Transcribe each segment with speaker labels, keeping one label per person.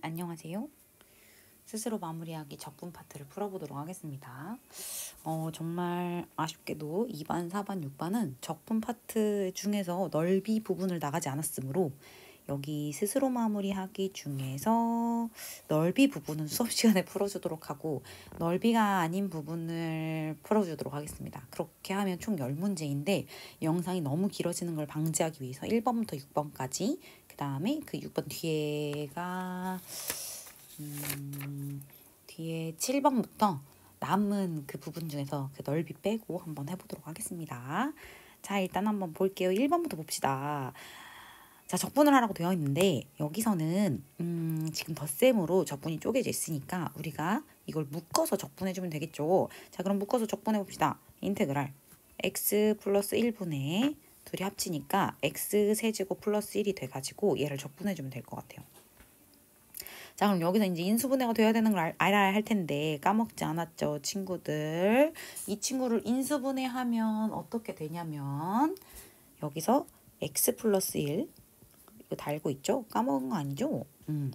Speaker 1: 안녕하세요. 스스로 마무리하기 적분 파트를 풀어보도록 하겠습니다. 정말 아쉽게도 2반, 4반, 6반은 적분 파트 중에서 넓이 부분을 나가지 않았으므로 여기 스스로 마무리하기 중에서 넓이 부분은 수업 시간에 풀어주도록 하고 넓이가 아닌 부분을 풀어주도록 하겠습니다. 그렇게 하면 총 10문제인데 영상이 너무 길어지는 걸 방지하기 위해서 1번부터 6번까지 그 다음에 그 6번 뒤에가 뒤에 7번부터 남은 그 부분 중에서 그 넓이 빼고 한번 해보도록 하겠습니다. 자, 일단 한번 볼게요. 1번부터 봅시다. 자, 적분을 하라고 되어 있는데 여기서는 지금 덧셈으로 적분이 쪼개져 있으니까 우리가 이걸 묶어서 적분해주면 되겠죠. 자, 그럼 묶어서 적분해 봅시다. 인테그랄 x 플러스 1분의 둘이 합치니까 x 세제곱 플러스 1이 돼가지고 얘를 적분해주면 될 것 같아요. 자, 그럼 여기서 이제 인수분해가 돼야 되는 걸 알아야 할 텐데 까먹지 않았죠, 친구들? 이 친구를 인수분해하면 어떻게 되냐면 여기서 x 플러스 1 이거 달고 있죠? 까먹은 거 아니죠?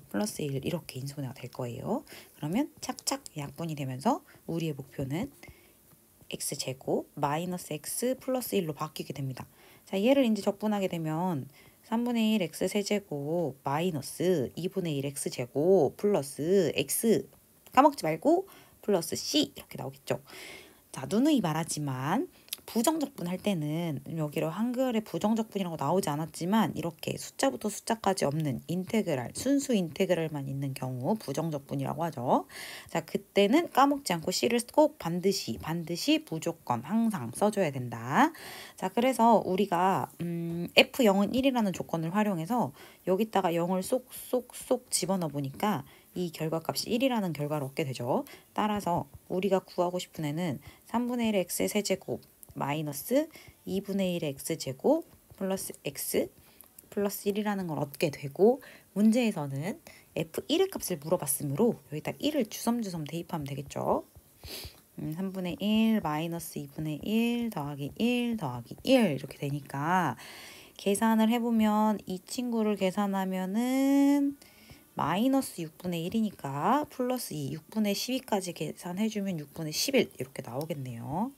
Speaker 1: 플러스 1 이렇게 인수분해가 될 거예요. 그러면 착착 약분이 되면서 우리의 목표는 x제곱 마이너스 x 플러스 1로 바뀌게 됩니다. 자, 얘를 이제 적분하게 되면 3분의 1 x 세제곱 마이너스 2분의 1 x제곱 플러스 x 까먹지 말고 플러스 c 이렇게 나오겠죠. 자, 누누이 말하지만 부정적분 할 때는 여기로 한글에 부정적분이라고 나오지 않았지만 이렇게 숫자부터 숫자까지 없는 인테그랄, 순수 인테그랄만 있는 경우 부정적분이라고 하죠. 자, 그때는 까먹지 않고 C를 꼭 반드시 무조건 항상 써줘야 된다. 자, 그래서 우리가 F0은 1이라는 조건을 활용해서 여기다가 0을 쏙쏙쏙 집어넣어 보니까 이 결과값이 1이라는 결과를 얻게 되죠. 따라서 우리가 구하고 싶은 애는 3분의 1 x의 세제곱 마이너스 2분의 1 x제곱 플러스 x 플러스 1이라는 걸 얻게 되고 문제에서는 f1의 값을 물어봤으므로 여기다 1을 주섬주섬 대입하면 되겠죠. 3분의 1 마이너스 2분의 1 더하기 1 더하기 1 이렇게 되니까 계산을 해보면 이 친구를 계산하면은 마이너스 6분의 1이니까 플러스 2, 6분의 12까지 계산해주면 6분의 11 이렇게 나오겠네요.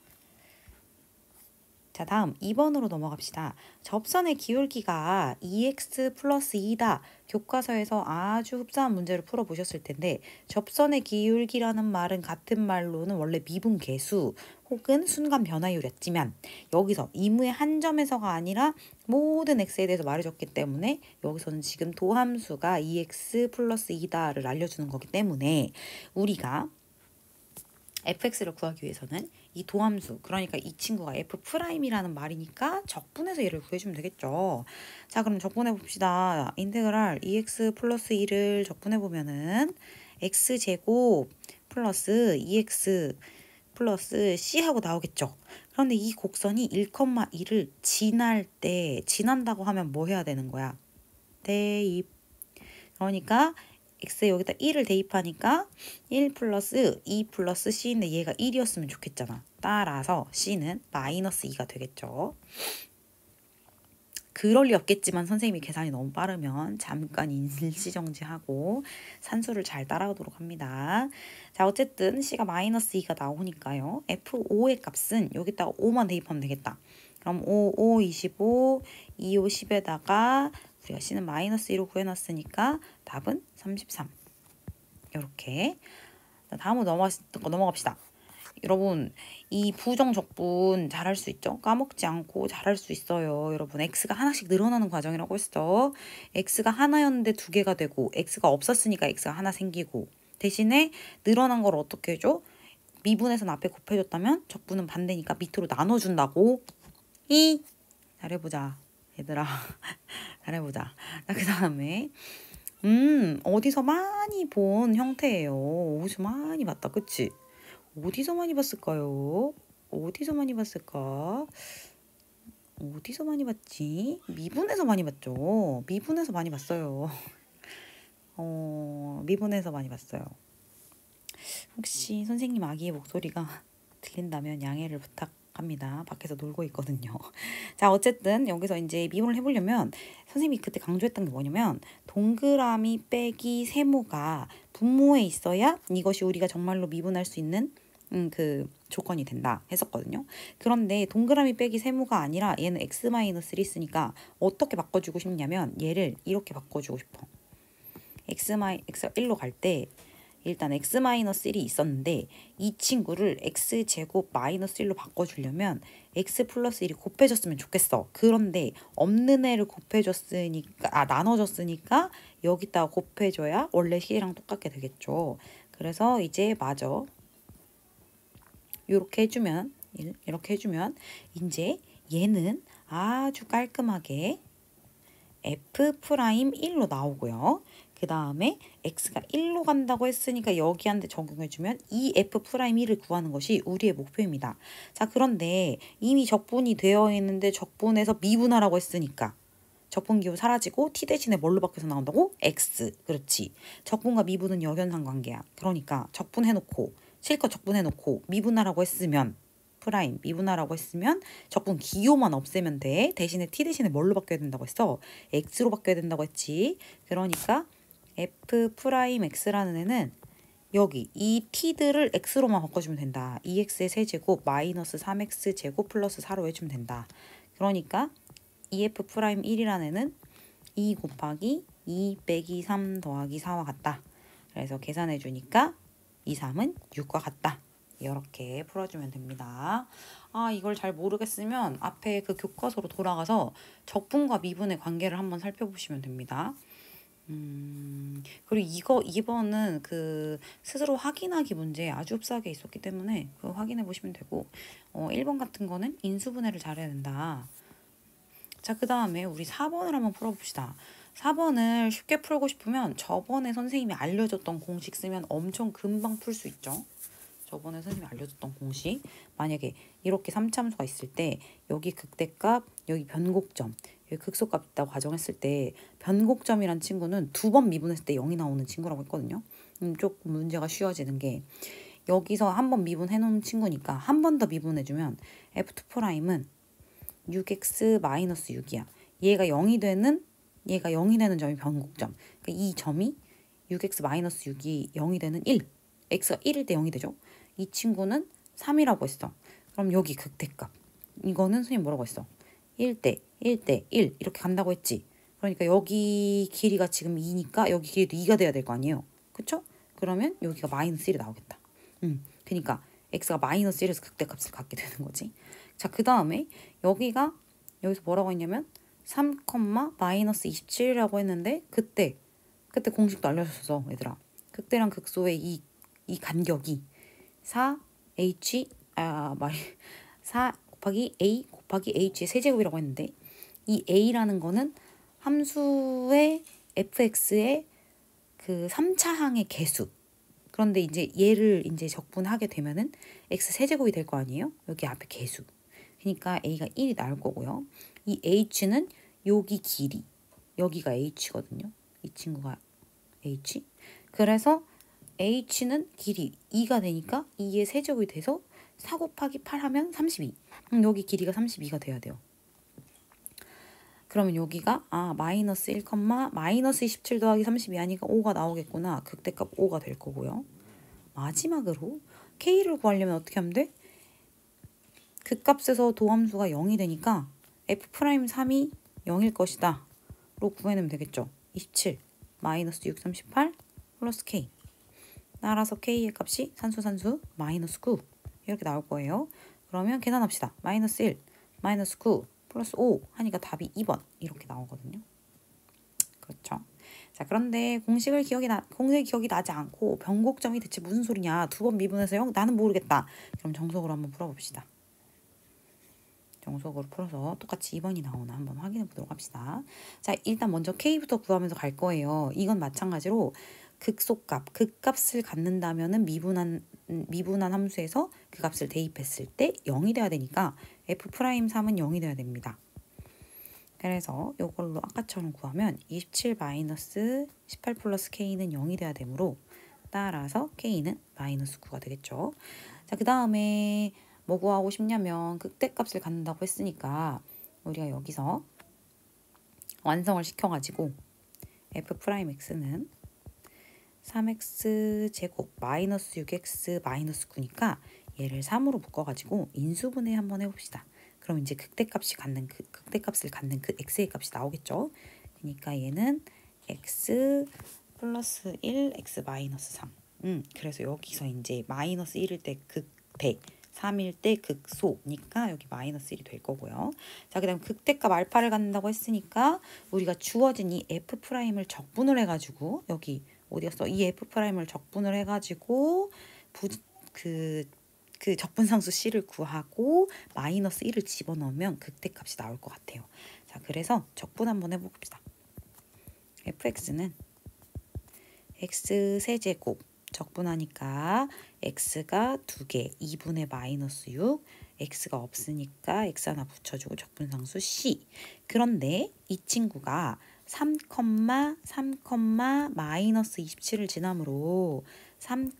Speaker 1: 자, 다음 2번으로 넘어갑시다. 접선의 기울기가 2x 플러스 2다. 교과서에서 아주 흡사한 문제를 풀어보셨을 텐데 접선의 기울기라는 말은 같은 말로는 원래 미분계수 혹은 순간 변화율이었지만 여기서 이무의 한 점에서가 아니라 모든 x에 대해서 말해줬기 때문에 여기서는 지금 도함수가 2x 플러스 2다를 알려주는 거기 때문에 우리가 fx를 구하기 위해서는 이 도함수, 그러니까 이 친구가 f'이라는 말이니까 적분해서 얘를 구해주면 되겠죠. 자, 그럼 적분해 봅시다. 인테그랄 2x 플러스 2를 적분해 보면은 x제곱 플러스 2x 플러스 c하고 나오겠죠. 그런데 이 곡선이 1,2를 지난다고 하면 뭐 해야 되는 거야? 대입. 그러니까 x에 여기다 1을 대입하니까 1 플러스 2 플러스 c인데 얘가 1이었으면 좋겠잖아. 따라서 c는 마이너스 2가 되겠죠. 그럴 리 없겠지만 선생님이 계산이 너무 빠르면 잠깐 일시정지하고 산수를 잘 따라오도록 합니다. 자, 어쨌든 c가 마이너스 2가 나오니까요. f5의 값은 여기다가 5만 대입하면 되겠다. 그럼 5, 25, 2, 5, 10에다가 우리가 c는 마이너스 2로 구해놨으니까 답은 33. 이렇게. 다음으로 넘어갑시다. 여러분, 이 부정적분 잘할 수 있죠? 까먹지 않고 잘할 수 있어요. 여러분, x가 하나씩 늘어나는 과정이라고 했어. x가 하나였는데 두 개가 되고 x가 없었으니까 x가 하나 생기고 대신에 늘어난 걸 어떻게 해줘? 미분에서는 앞에 곱해줬다면 적분은 반대니까 밑으로 나눠준다고. 잘해보자 얘들아. 잘해보자. 그 다음에 어디서 많이 본 형태예요. 어디서 많이 봤다, 그치? 어디서 많이 봤을까요? 어디서 많이 봤을까? 어디서 많이 봤지? 미분에서 많이 봤죠. 미분에서 많이 봤어요. 미분에서 많이 봤어요. 혹시 선생님 아기의 목소리가 들린다면 양해를 갑니다. 밖에서 놀고 있거든요. 자, 어쨌든 여기서 이제 미분을 해보려면 선생님이 그때 강조했던 게 뭐냐면 동그라미 빼기 세모가 분모에 있어야 이것이 우리가 정말로 미분할 수 있는 그 조건이 된다 했었거든요. 그런데 동그라미 빼기 세모가 아니라 얘는 x-1을 있으니까 어떻게 바꿔주고 싶냐면 얘를 이렇게 바꿔주고 싶어. x가 1로 갈 때 일단 x-1이 있었는데 이 친구를 x제곱 마이너스 1로 바꿔주려면 x 플러스 1이 곱해졌으면 좋겠어. 그런데 없는 애를 곱해줬으니까 나눠줬으니까 여기다가 곱해줘야 원래 식이랑 똑같게 되겠죠. 그래서 이제 마저 이렇게 해주면 이제 얘는 아주 깔끔하게 F'1로 나오고요. 그 다음에 x가 1로 간다고 했으니까 여기한테 적용해주면 이 F'1을 구하는 것이 우리의 목표입니다. 자, 그런데 이미 적분이 되어 있는데 적분해서 미분하라고 했으니까 적분기호 사라지고 t 대신에 뭘로 바뀌어서 나온다고? x. 그렇지. 적분과 미분은 역연상 관계야. 그러니까 적분해놓고 실컷 적분해놓고 미분하라고 했으면 미분하라고 했으면 적분 기호만 없애면 돼. 대신에 t 대신에 뭘로 바뀌어야 된다고 했어? x로 바뀌어야 된다고 했지. 그러니까 f'x라는 애는 여기 이 t들을 x로만 바꿔주면 된다. 2x의 세제곱 마이너스 3x 제곱 플러스 4로 해주면 된다. 그러니까 EF'1이라는 애는 2 곱하기 2 빼기 3 더하기 4와 같다. 그래서 계산해 주니까 2, 3은 6과 같다. 이렇게 풀어주면 됩니다. 아, 이걸 잘 모르겠으면 앞에 그 교과서로 돌아가서 적분과 미분의 관계를 한번 살펴보시면 됩니다. 그리고 이번은 그 스스로 확인하기 문제 아주 흡사하게 있었기 때문에 그거 확인해 보시면 되고 1번 같은 거는 인수분해를 잘해야 된다. 자, 그 다음에 우리 4번을 한번 풀어봅시다. 4번을 쉽게 풀고 싶으면 저번에 선생님이 알려줬던 공식 쓰면 엄청 금방 풀 수 있죠. 저번에 선생님이 알려줬던 공식, 만약에 이렇게 3참수가 있을 때 여기 극대값, 여기 변곡점, 여기 극소값 있다고 가정했을 때 변곡점이란 친구는 2번 미분했을 때 0이 나오는 친구라고 했거든요. 조금 문제가 쉬워지는 게 여기서 한 번 미분해 놓은 친구니까 한 번 더 미분해주면 F2'은 6x-6이야. 얘가 0이 되는 점이 변곡점. 그러니까 이 점이 6x-6이 0이 되는 1. x가 1일 때 0이 되죠. 이 친구는 3이라고 했어. 그럼 여기 극대값. 이거는 선생님 뭐라고 했어? 1대 1대 1 이렇게 간다고 했지. 그러니까 여기 길이가 지금 2니까 여기 길이도 2가 돼야 될 거 아니에요. 그쵸? 그러면 여기가 마이너스 1이 나오겠다. 그러니까 x가 마이너스 1에서 극대값을 갖게 되는 거지. 자, 그 다음에 여기서 뭐라고 했냐면 3, 마이너스 27이라고 했는데 그때 공식도 알려줬어, 얘들아. 극대랑 극소의 이 간격이 4 곱하기 a 곱하기 h의 세제곱이라고 했는데 이 a라는 거는 함수의 fx의 그 3차항의 개수. 그런데 이제 얘를 이제 적분하게 되면은 x 세제곱이 될 거 아니에요? 여기 앞에 개수. 그러니까 a가 1이 나올 거고요. 이 h는 여기 길이. 여기가 h거든요. 이 친구가 h. 그래서 h는 길이 2가 되니까 2의 세제곱이 돼서 4 곱하기 8 하면 32. 여기 길이가 32가 돼야 돼요. 그러면 여기가 마이너스 1, 마이너스 27 더하기 32 하니까 5가 나오겠구나. 극대값 5가 될 거고요. 마지막으로 K를 구하려면 어떻게 하면 돼? 극값에서 도함수가 0이 되니까 F'3이 0일 것이다. 로 구해내면 되겠죠. 27 마이너스 6, 38 플러스 K. 따라서 K의 값이 산수 마이너스 9 이렇게 나올 거예요. 그러면 계산합시다. 마이너스 1, 마이너스 9 플러스 5 하니까 답이 2번 이렇게 나오거든요. 그렇죠. 자, 그런데 공식이 기억이 나지 않고 변곡점이 대체 무슨 소리냐, 2번 미분해서 0 나는 모르겠다. 그럼 정석으로 한번 풀어봅시다. 정석으로 풀어서 똑같이 2번이 나오나 한번 확인해 보도록 합시다. 자, 일단 먼저 K부터 구하면서 갈 거예요. 이건 마찬가지로 극값을 갖는다면은 미분한 함수에서 그 값을 대입했을 때 0이 돼야 되니까 F'3은 0이 돼야 됩니다. 그래서 이걸로 아까처럼 구하면 27 마이너스 18 플러스 K는 0이 돼야 되므로 따라서 K는 마이너스 9가 되겠죠. 자, 그 다음에 뭐 구하고 싶냐면 극대값을 갖는다고 했으니까 우리가 여기서 완성을 시켜가지고 f 프라임 x는 3x 제곱 마이너스 6x 마이너스 9니까 얘를 3으로 묶어가지고 인수분해 한번 해봅시다. 그럼 이제 극대값을 갖는 그 x의 값이 나오겠죠. 그러니까 얘는 x 플러스 1 x 마이너스 3. 그래서 여기서 이제 마이너스 1일 때 극대, 3일 때 극소니까 여기 마이너스 1이 될 거고요. 자, 그 다음 극대값 알파를 갖는다고 했으니까 우리가 주어진 이 f 프라임을 적분을 해가지고 여기 어디 갔어? 이 f 프라임을 적분을 해가지고 그 적분상수 c를 구하고 마이너스 1을 집어넣으면 극대값이 나올 것 같아요. 자, 그래서 적분 한번 해봅시다. fx는 x 세제곱 적분하니까 x가 2개 2분의 마이너스 6 x가 없으니까 x 하나 붙여주고 적분상수 c. 그런데 이 친구가 3, 마이너스 27을 지나므로 3,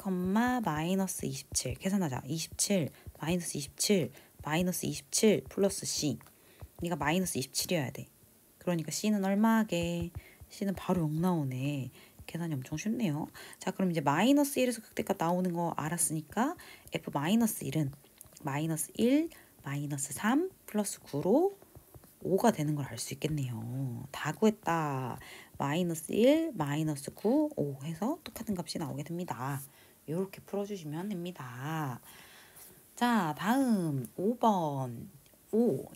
Speaker 1: 마이너스 27 계산하자. 27 마이너스 27 마이너스 27 플러스 c. 네가 마이너스 27이어야 돼. 그러니까 c는 얼마게? c는 바로 0 나오네. 계산이 엄청 쉽네요. 자, 그럼 이제 마이너스 1에서 극대값 나오는 거 알았으니까 f 마이너스 1은 마이너스 1 마이너스 3 플러스 9로 5가 되는 걸 알 수 있겠네요. 다 구했다. 마이너스 1 마이너스 9 5 해서 똑같은 값이 나오게 됩니다. 이렇게 풀어주시면 됩니다. 자, 다음 5번.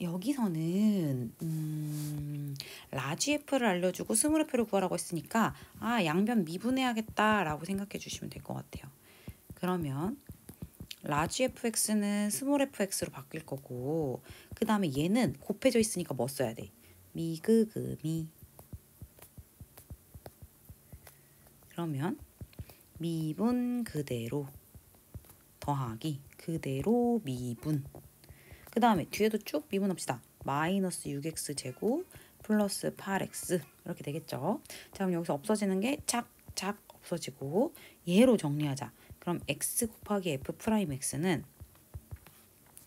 Speaker 1: 여기서는 라지 f를 알려주고 스몰 f를 구하라고 했으니까 양변 미분해야겠다라고 생각해 주시면 될 것 같아요. 그러면 라지 fx는 스몰 fx로 바뀔 거고 그 다음에 얘는 곱해져 있으니까 뭐 써야 돼? 미그미. 그러면 미분 그대로 더하기 그대로 미분. 그 다음에 뒤에도 쭉 미분합시다. 마이너스 6x 제곱 플러스 8x 이렇게 되겠죠. 자, 그럼 여기서 없어지는 게 착착 없어지고 얘로 정리하자. 그럼 x 곱하기 f 프라임 x는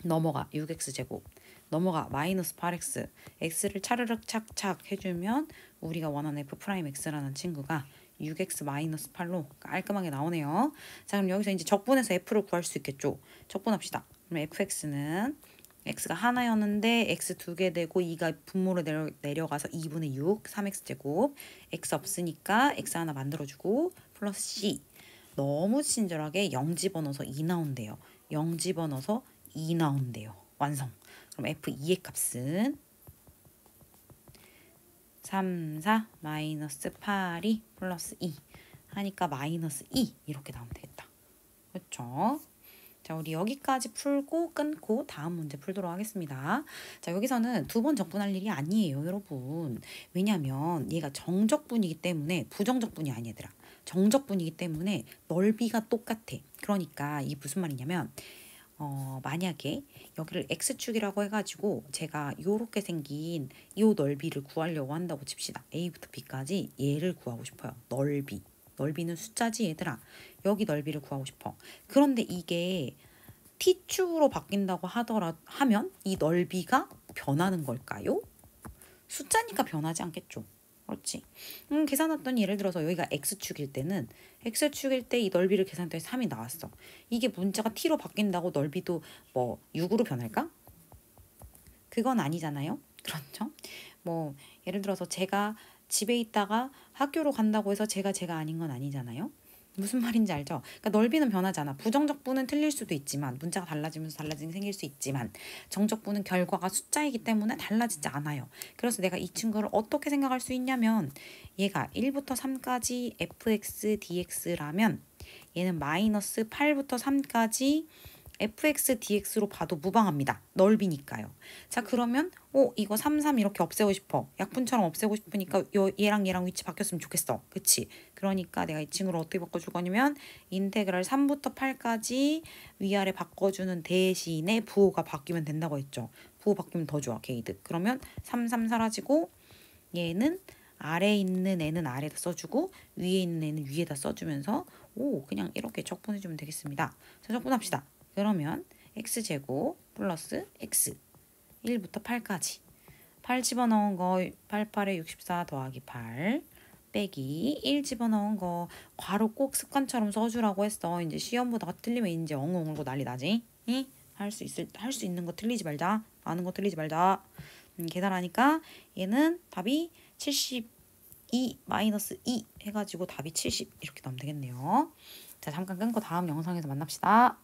Speaker 1: 넘어가 6x 제곱 넘어가 마이너스 8x x를 차르륵 착착 해주면 우리가 원하는 f 프라임 x라는 친구가 6x 마이너스 8로 깔끔하게 나오네요. 자, 그럼 여기서 이제 적분해서 f를 구할 수 있겠죠. 적분합시다. 그럼 fx는 x가 하나였는데 x 2개 되고 2가 분모로 내려가서 2분의 6 3x 제곱 x 없으니까 x 하나 만들어주고 플러스 c. 너무 친절하게 0 집어넣어서 2 나온대요. 0 집어넣어서 2 나온대요. 완성. 그럼 f2의 값은 3, 4 마이너스 8이 플러스 2 하니까 마이너스 2 이렇게 나오면 되겠다. 그렇죠? 자, 우리 여기까지 풀고 끊고 다음 문제 풀도록 하겠습니다. 자, 여기서는 두 번 적분할 일이 아니에요, 여러분. 왜냐면 얘가 정적분이기 때문에 부정적분이 아니 얘들아. 정적분이기 때문에 넓이가 똑같아. 그러니까 이게 무슨 말이냐면 만약에 여기를 x축이라고 해가지고 제가 요렇게 생긴 이 넓이를 구하려고 한다고 칩시다. a부터 b까지 얘를 구하고 싶어요. 넓이는 숫자지 얘들아. 여기 넓이를 구하고 싶어. 그런데 이게 t축으로 바뀐다고 하면 이 넓이가 변하는 걸까요? 숫자니까 변하지 않겠죠. 그렇지. 계산했더니 예를 들어서 여기가 x축일 때는 x축일 때 이 넓이를 계산했더니 3이 나왔어. 이게 문자가 t로 바뀐다고 넓이도 뭐 6으로 변할까? 그건 아니잖아요. 그렇죠? 뭐 예를 들어서 제가 집에 있다가 학교로 간다고 해서 제가 아닌 건 아니잖아요. 무슨 말인지 알죠? 그러니까 넓이는 변하잖아. 부정적분은 틀릴 수도 있지만 문자가 달라지면서 달라짐이 생길 수 있지만 정적분은 결과가 숫자이기 때문에 달라지지 않아요. 그래서 내가 이 친구를 어떻게 생각할 수 있냐면 얘가 1부터 3까지 fx dx라면 얘는 마이너스 8부터 3까지 fx dx로 봐도 무방합니다. 넓이니까요. 자, 그러면 이거 3, 3 이렇게 없애고 싶어. 약분처럼 없애고 싶으니까 얘랑 위치 바뀌었으면 좋겠어. 그치? 그러니까 내가 이 친구를 어떻게 바꿔줄 거냐면 인테그랄 3부터 8까지 위아래 바꿔주는 대신에 부호가 바뀌면 된다고 했죠. 부호 바뀌면 더 좋아. 게이득. 그러면 3, 3 사라지고 얘는 아래에 있는 애는 아래에다 써주고 위에 있는 애는 위에다 써주면서 그냥 이렇게 적분해주면 되겠습니다. 자, 적분합시다. 그러면 x제곱 플러스 x 1부터 8까지 8 집어넣은 거 88에 64 더하기 8 빼기 1 집어넣은 거 괄호 꼭 습관처럼 써주라고 했어. 이제 시험 보다가 틀리면 이제 엉엉 울고 난리 나지. 응? 할 수 있는 거 틀리지 말자. 아는 거 틀리지 말자. 계산하니까 얘는 답이 72 마이너스 2 해가지고 답이 70 이렇게 나오면 되겠네요. 자, 잠깐 끊고 다음 영상에서 만납시다.